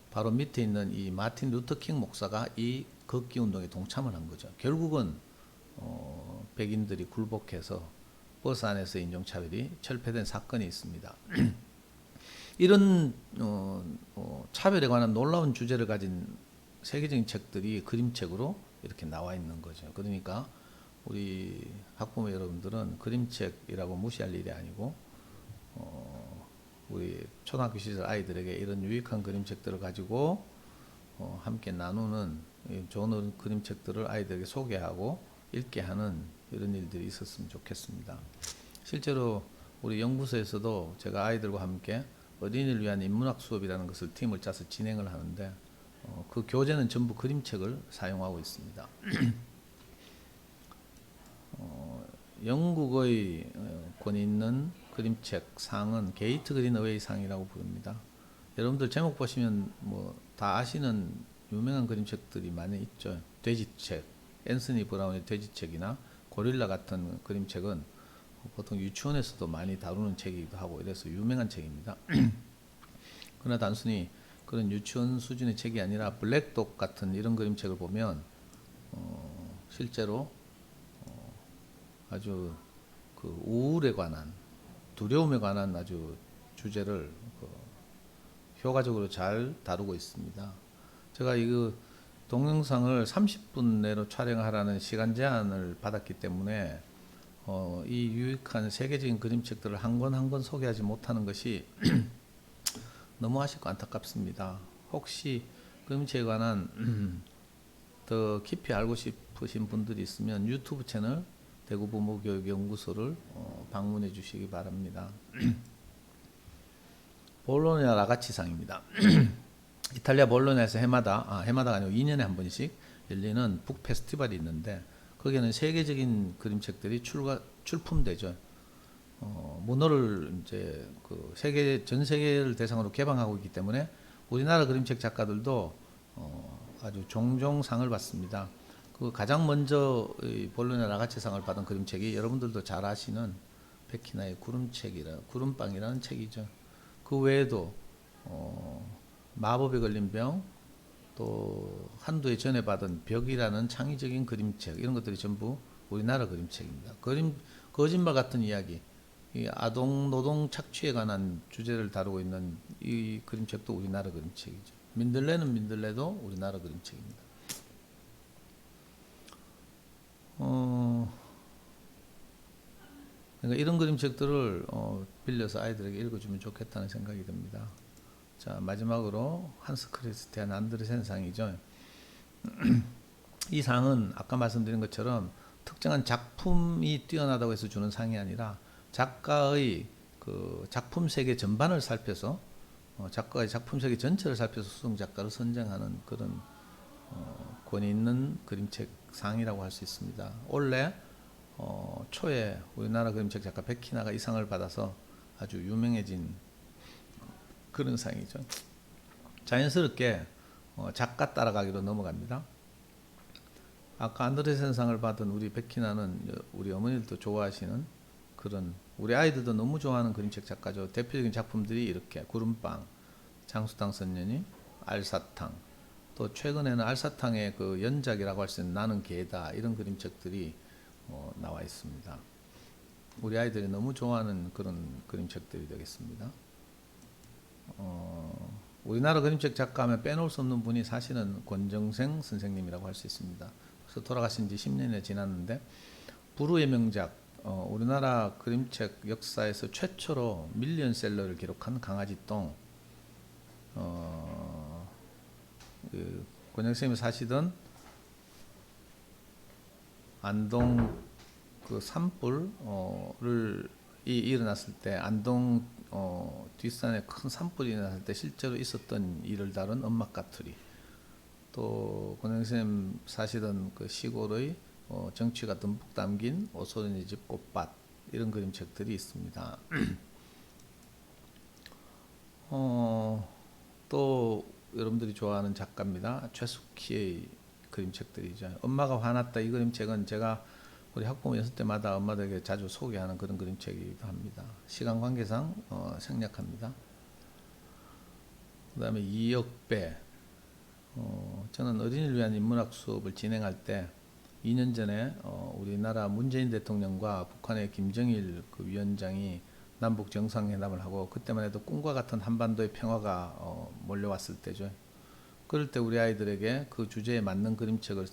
바로 밑에 있는 이 마틴 루터킹 목사가 이 걷기 운동에 동참을 한 거죠. 결국은 백인들이 굴복해서 버스 안에서 인종차별이 철폐된 사건이 있습니다. 이런 차별에 관한 놀라운 주제를 가진 세계적인 책들이 그림책으로 이렇게 나와 있는 거죠. 그러니까 우리 학부모 여러분들은 그림책이라고 무시할 일이 아니고 우리 초등학교 시절 아이들에게 이런 유익한 그림책들을 가지고 함께 나누는 좋은 그림책들을 아이들에게 소개하고 읽게 하는 이런 일들이 있었으면 좋겠습니다. 실제로 우리 연구소에서도 제가 아이들과 함께 어린이를 위한 인문학 수업이라는 것을 팀을 짜서 진행을 하는데 그 교재는 전부 그림책을 사용하고 있습니다. 영국의 권위 있는 그림책 상은 게이트 그린 어웨이 상이라고 부릅니다. 여러분들 제목 보시면 뭐 다 아시는 유명한 그림책들이 많이 있죠. 돼지책, 앤서니 브라운의 돼지책이나 고릴라 같은 그림책은 보통 유치원에서도 많이 다루는 책이기도 하고 이래서 유명한 책입니다. 그러나 단순히 그런 유치원 수준의 책이 아니라 블랙독 같은 이런 그림책을 보면 실제로 아주 그 우울에 관한, 두려움에 관한 아주 주제를 효과적으로 잘 다루고 있습니다. 제가 이 동영상을 30분 내로 촬영하라는 시간 제한을 받았기 때문에 이 유익한 세계적인 그림책들을 한 권 한 권 소개하지 못하는 것이 너무 아쉽고 안타깝습니다. 혹시 그림책에 관한 더 깊이 알고 싶으신 분들이 있으면 유튜브 채널 대구부모교육연구소를 방문해 주시기 바랍니다. 볼로냐 라가치상입니다. 이탈리아 볼로냐에서 해마다가 아니고 2년에 한 번씩 열리는 북 페스티벌이 있는데 거기에는 세계적인 그림책들이 출품되죠. 문호를 이제 그 전 세계를 대상으로 개방하고 있기 때문에 우리나라 그림책 작가들도 아주 종종 상을 받습니다. 그 가장 먼저 볼로냐 라가치상을 받은 그림책이 여러분들도 잘 아시는 베키나의 구름빵이라는 책이죠. 그 외에도 마법에 걸린 병, 또 한두 해 전에 받은 벽이라는 창의적인 그림책, 이런 것들이 전부 우리나라 그림책입니다. 거짓말 같은 이야기, 이 아동 노동 착취에 관한 주제를 다루고 있는 이 그림책도 우리나라 그림책이죠. 민들레는 민들레도 우리나라 그림책입니다. 그러니까 이런 그림책들을 빌려서 아이들에게 읽어주면 좋겠다는 생각이 듭니다. 자, 마지막으로 한스 크리스티안 안드레센 상이죠. 이 상은 아까 말씀드린 것처럼 특정한 작품이 뛰어나다고 해서 주는 상이 아니라 작가의 그 작품 세계 전반을 살펴서 작가의 작품 세계 전체를 살펴서 수상 작가를 선정하는 그런 권위 있는 그림책 상이라고 할 수 있습니다. 원래 초에 우리나라 그림책 작가 백희나가 이 상을 받아서 아주 유명해진 그런 상이죠. 자연스럽게 작가 따라가기로 넘어갑니다. 아까 안드레센상을 받은 우리 백희나는 우리 어머니들도 좋아하시는 그런, 우리 아이들도 너무 좋아하는 그림책 작가죠. 대표적인 작품들이 이렇게 구름빵, 장수당 선녀님, 알사탕, 또 최근에는 알사탕의 그 연작이라고 할 수 있는 나는 개다, 이런 그림책들이 나와 있습니다. 우리 아이들이 너무 좋아하는 그런 그림책들이 되겠습니다. 우리나라 그림책 작가 하면 빼놓을 수 없는 분이 사실은 권정생 선생님이라고 할 수 있습니다. 그래서 돌아가신 지 10년이 지났는데 불후의 명작, 우리나라 그림책 역사에서 최초로 밀리언셀러를 기록한 강아지똥, 그 권정생님이 사시던 안동 그 산불을 일어났을 때, 안동 뒷산에 큰 산불이 일어났을 때 실제로 있었던 일을 다룬 엄마까투리, 또 권영쌤 사시던 그 시골의 정취가 듬뿍 담긴 오소리네 집 꽃밭, 이런 그림책들이 있습니다. 또 여러분들이 좋아하는 작가입니다. 최숙희의 그림책들이죠. 엄마가 화났다, 이 그림책은 제가 우리 학부모 연습 때마다 엄마들에게 자주 소개하는 그런 그림책이기도 합니다. 시간 관계상 생략합니다. 그 다음에 이역배, 저는 어린이를 위한 인문학 수업을 진행할 때 2년 전에 우리나라 문재인 대통령과 북한의 김정일 그 위원장이 남북 정상회담을 하고, 그때만 해도 꿈과 같은 한반도의 평화가 몰려왔을 때죠. 그럴 때 우리 아이들에게 그 주제에 맞는 그림책을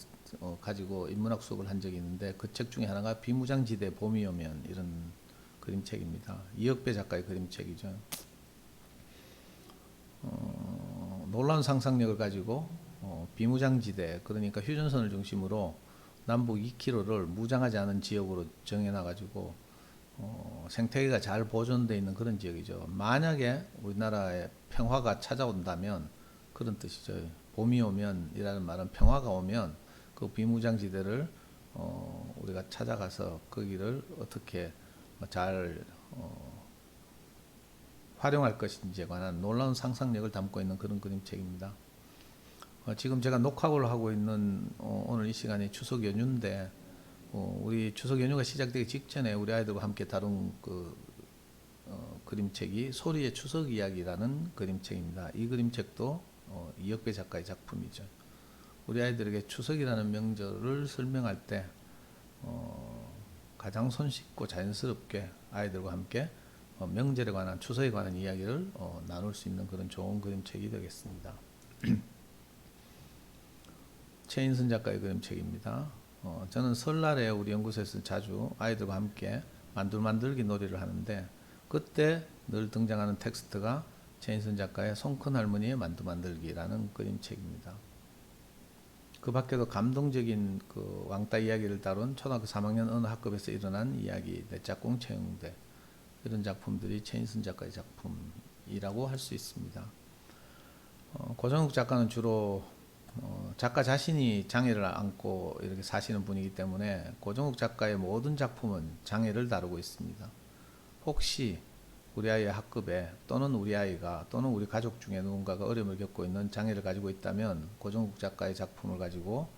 가지고 인문학 수업을 한 적이 있는데, 그 책 중에 하나가 비무장지대 봄이 오면, 이런 그림책입니다. 이역배 작가의 그림책이죠. 놀라운 상상력을 가지고 비무장지대, 그러니까 휴전선을 중심으로 남북 2km를 무장하지 않은 지역으로 정해놔가지고 생태계가 잘 보존되어 있는 그런 지역이죠. 만약에 우리나라에 평화가 찾아온다면, 그런 뜻이죠. 봄이 오면 이라는 말은 평화가 오면 그 비무장지대를 우리가 찾아가서 거기를 어떻게 잘 활용할 것인지에 관한 놀라운 상상력을 담고 있는 그런 그림책입니다. 지금 제가 녹화를 하고 있는 오늘 이 시간이 추석 연휴인데, 우리 추석 연휴가 시작되기 직전에 우리 아이들과 함께 다룬 그 그림책이 소리의 추석 이야기라는 그림책입니다. 이 그림책도 이역배 작가의 작품이죠. 우리 아이들에게 추석이라는 명절을 설명할 때 가장 손쉽고 자연스럽게 아이들과 함께 명절에 관한, 추석에 관한 이야기를 나눌 수 있는 그런 좋은 그림책이 되겠습니다. 최인순 작가의 그림책입니다. 저는 설날에 우리 연구소에서 자주 아이들과 함께 만들기 놀이를 하는데, 그때 늘 등장하는 텍스트가 최인순 작가의 손큰할머니의 만들기라는 그림책입니다. 그 밖에도 감동적인 그 왕따 이야기를 다룬 초등학교 3학년 어느 학급에서 일어난 이야기, 내 짝꿍 채용대, 이런 작품들이 최인순 작가의 작품이라고 할 수 있습니다. 고정욱 작가는 주로 작가 자신이 장애를 안고 이렇게 사시는 분이기 때문에 고정욱 작가의 모든 작품은 장애를 다루고 있습니다. 혹시 우리 아이의 학급에, 또는 우리 아이가, 또는 우리 가족 중에 누군가가 어려움을 겪고 있는 장애를 가지고 있다면 고정욱 작가의 작품을 가지고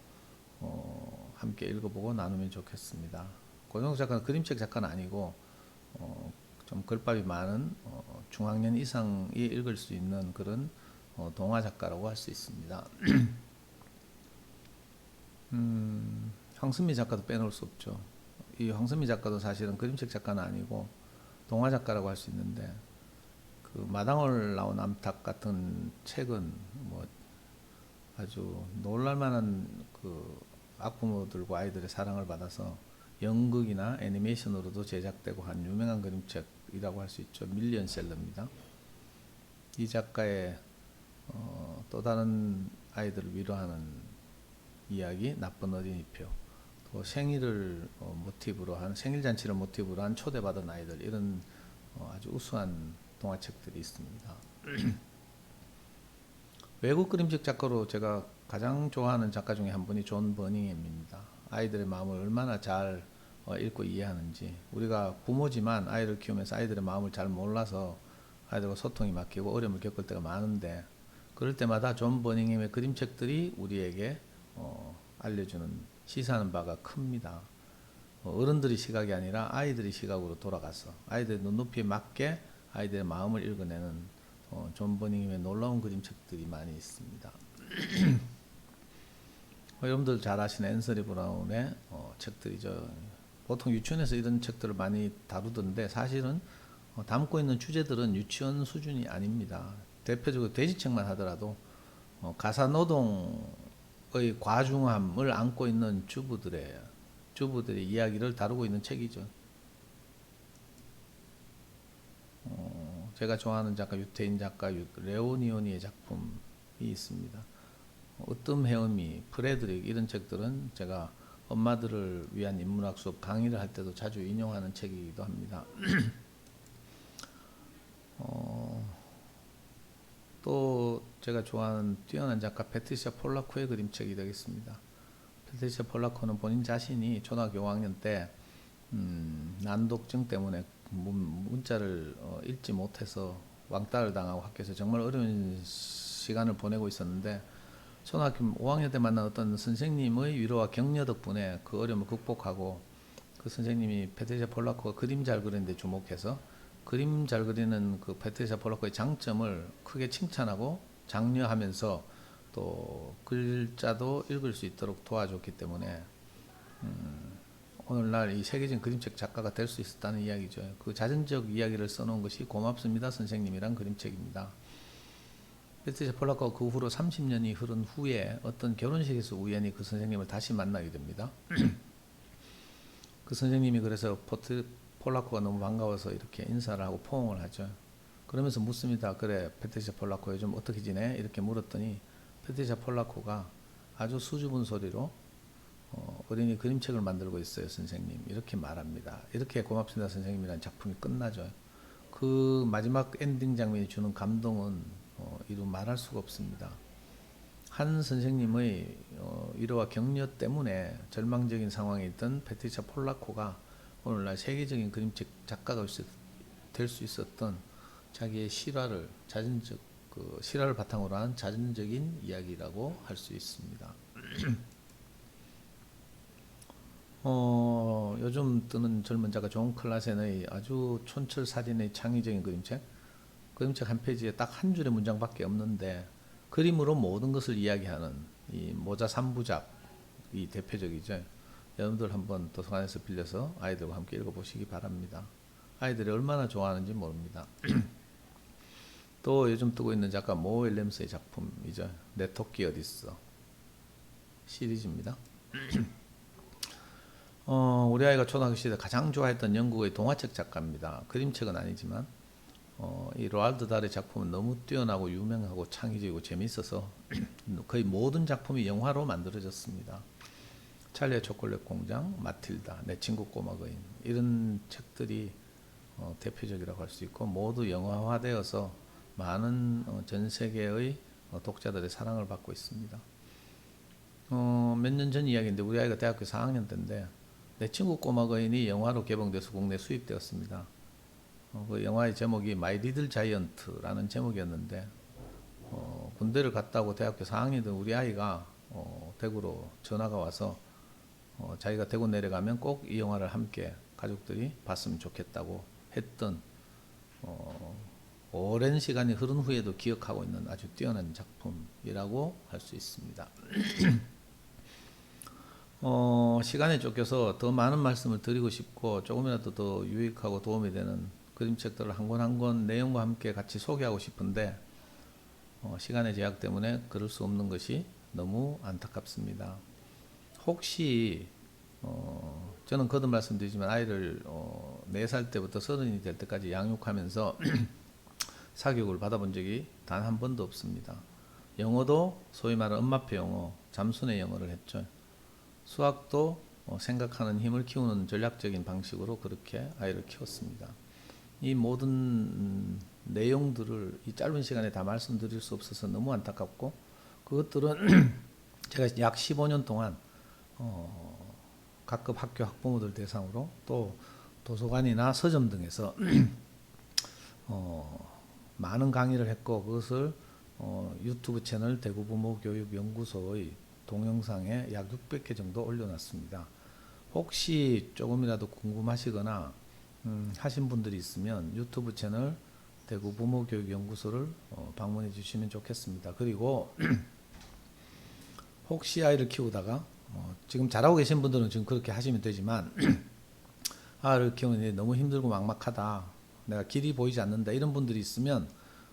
함께 읽어보고 나누면 좋겠습니다. 고정욱 작가는 그림책 작가는 아니고 좀 글밥이 많은 중학년 이상이 읽을 수 있는 그런 동화 작가라고 할 수 있습니다. 황선미 작가도 빼놓을 수 없죠. 이 황선미 작가도 사실은 그림책 작가는 아니고 동화 작가라고 할 수 있는데, 그 마당을 나온 암탉 같은 책은 뭐 아주 놀랄만한 그 학부모들과 아이들의 사랑을 받아서 연극이나 애니메이션으로도 제작되고 한 유명한 그림책이라고 할 수 있죠. 밀리언셀러입니다. 이 작가의 또 다른 아이들을 위로하는 이야기, 나쁜 어린이표, 또 생일을 모티브로 한, 생일잔치를 모티브로 한 초대받은 아이들, 이런 아주 우수한 동화책들이 있습니다. 외국 그림책 작가로 제가 가장 좋아하는 작가 중에 한 분이 존 버닝엄입니다. 아이들의 마음을 얼마나 잘 읽고 이해하는지. 우리가 부모지만 아이를 키우면서 아이들의 마음을 잘 몰라서 아이들과 소통이 막히고 어려움을 겪을 때가 많은데, 그럴 때마다 존 버닝햄의 그림책들이 우리에게 알려주는, 시사하는 바가 큽니다. 어른들의 시각이 아니라 아이들의 시각으로 돌아가서 아이들의 눈높이에 맞게 아이들의 마음을 읽어내는 존 버닝햄의 놀라운 그림책들이 많이 있습니다. 여러분들 잘 아시는 앤서니 브라운의 책들이죠. 보통 유치원에서 이런 책들을 많이 다루던데, 사실은 담고 있는 주제들은 유치원 수준이 아닙니다. 대표적으로 돼지책만 하더라도 가사노동의 과중함을 안고 있는 주부들의 이야기를 다루고 있는 책이죠. 제가 좋아하는 작가, 유태인 작가 레오니오니의 작품이 있습니다. 으뜸 헤어미, 프레드릭, 이런 책들은 제가 엄마들을 위한 인문학 수업 강의를 할 때도 자주 인용하는 책이기도 합니다. 또 제가 좋아하는 뛰어난 작가 패트리시아 폴라코의 그림책이 되겠습니다. 패트리시아 폴라코는 본인 자신이 초등학교 5학년 때 난독증 때문에 문자를 읽지 못해서 왕따를 당하고 학교에서 정말 어려운 시간을 보내고 있었는데, 초등학교 5학년 때 만난 어떤 선생님의 위로와 격려 덕분에 그 어려움을 극복하고, 그 선생님이 패트리시아 폴라코가 그림 잘 그리는데 주목해서 그림 잘 그리는 그 패트리시아 폴라코의 장점을 크게 칭찬하고 장려하면서 또 글자도 읽을 수 있도록 도와줬기 때문에 오늘날 이 세계적인 그림책 작가가 될 수 있었다는 이야기죠. 그 자전적 이야기를 써놓은 것이 고맙습니다 선생님이란 그림책입니다. 패트리시아 폴라코가 그 후로 30년이 흐른 후에 어떤 결혼식에서 우연히 그 선생님을 다시 만나게 됩니다. 그 선생님이 그래서 폴라코가 너무 반가워서 이렇게 인사를 하고 포옹을 하죠. 그러면서 묻습니다. 그래, 패트리시아 폴라코 요즘 어떻게 지내? 이렇게 물었더니 패트리시아 폴라코가 아주 수줍은 소리로 어린이 그림책을 만들고 있어요 선생님, 이렇게 말합니다. 이렇게 고맙습니다 선생님이라는 작품이 끝나죠. 그 마지막 엔딩 장면이 주는 감동은 이루 말할 수가 없습니다. 한 선생님의 위로와 격려 때문에 절망적인 상황에 있던 패트리시아 폴라코가 오늘날 세계적인 그림책 작가가 될 수 있었던 자기의 실화를, 자전적 실화를 바탕으로 한 자전적인 이야기라고 할 수 있습니다. 요즘 뜨는 젊은 작가 존 클라센의 아주 촌철살인의 창의적인 그림책 한 페이지에 딱 한 줄의 문장밖에 없는데 그림으로 모든 것을 이야기하는 이 모자 3부작이 대표적이죠. 여러분들 한번 도서관에서 빌려서 아이들과 함께 읽어보시기 바랍니다. 아이들이 얼마나 좋아하는지 모릅니다. 또 요즘 뜨고 있는 작가 모 윌리엄스의 작품이죠. 내 토끼 어딨어 시리즈입니다. 우리 아이가 초등학교 시절 가장 좋아했던 영국의 동화책 작가입니다. 그림책은 아니지만 이 로알드 달의 작품은 너무 뛰어나고 유명하고 창의적이고 재미있어서 거의 모든 작품이 영화로 만들어졌습니다. 찰리의 초콜릿 공장, 마틸다, 내 친구 꼬마 거인, 이런 책들이 대표적이라고 할 수 있고 모두 영화화되어서 많은 전 세계의 독자들의 사랑을 받고 있습니다. 몇 년 전 이야기인데 우리 아이가 대학교 4학년 때인데 내 친구 꼬마 거인이 영화로 개봉돼서 국내에 수입되었습니다. 그 영화의 제목이 마이 리들 자이언트라는 제목이었는데 군대를 갔다 오고 대학교 4학년 된 우리 아이가 대구로 전화가 와서 자기가 대구 내려가면 꼭 이 영화를 함께 가족들이 봤으면 좋겠다고 했던 오랜 시간이 흐른 후에도 기억하고 있는 아주 뛰어난 작품이라고 할 수 있습니다. 시간에 쫓겨서 더 많은 말씀을 드리고 싶고 조금이라도 더 유익하고 도움이 되는 그림책들을 한 권 한 권 내용과 함께 같이 소개하고 싶은데 시간의 제약 때문에 그럴 수 없는 것이 너무 안타깝습니다. 혹시 저는 거듭 말씀드리지만 아이를 4살 때부터 30이 될 때까지 양육하면서 사교육을 받아본 적이 단 한 번도 없습니다. 영어도 소위 말하는 엄마표 영어, 잠수내 영어를 했죠. 수학도 생각하는 힘을 키우는 전략적인 방식으로 그렇게 아이를 키웠습니다. 이 모든 내용들을 이 짧은 시간에 다 말씀드릴 수 없어서 너무 안타깝고 그것들은 제가 약 15년 동안 각급 학교 학부모들 대상으로 또 도서관이나 서점 등에서 많은 강의를 했고 그것을 유튜브 채널 대구부모교육연구소의 동영상에 약 600개 정도 올려놨습니다. 혹시 조금이라도 궁금하시거나 하신 분들이 있으면 유튜브 채널 대구부모교육연구소를 방문해 주시면 좋겠습니다. 그리고 혹시 아이를 키우다가 지금 잘하고 계신 분들은 지금 그렇게 하시면 되지만 아이를 키우는 너무 힘들고 막막하다, 내가 길이 보이지 않는다, 이런 분들이 있으면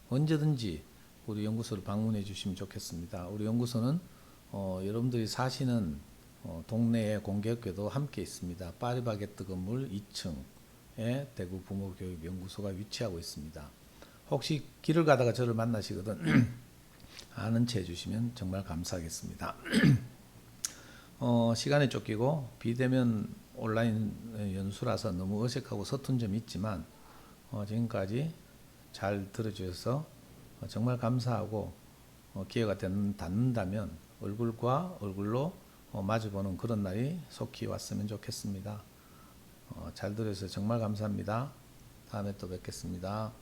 언제든지 우리 연구소를 방문해 주시면 좋겠습니다. 우리 연구소는 여러분들이 사시는 동네의 공개학교도 함께 있습니다. 파리바게뜨 건물 2층에 대구 부모교육연구소가 위치하고 있습니다. 혹시 길을 가다가 저를 만나시거든 아는 체 해주시면 정말 감사하겠습니다. 시간에 쫓기고 비대면 온라인 연수라서 너무 어색하고 서툰 점이 있지만 지금까지 잘 들어주셔서 정말 감사하고 기회가 닿는다면 얼굴과 얼굴로 마주보는 그런 날이 속히 왔으면 좋겠습니다. 잘 들어주셔서 정말 감사합니다. 다음에 또 뵙겠습니다.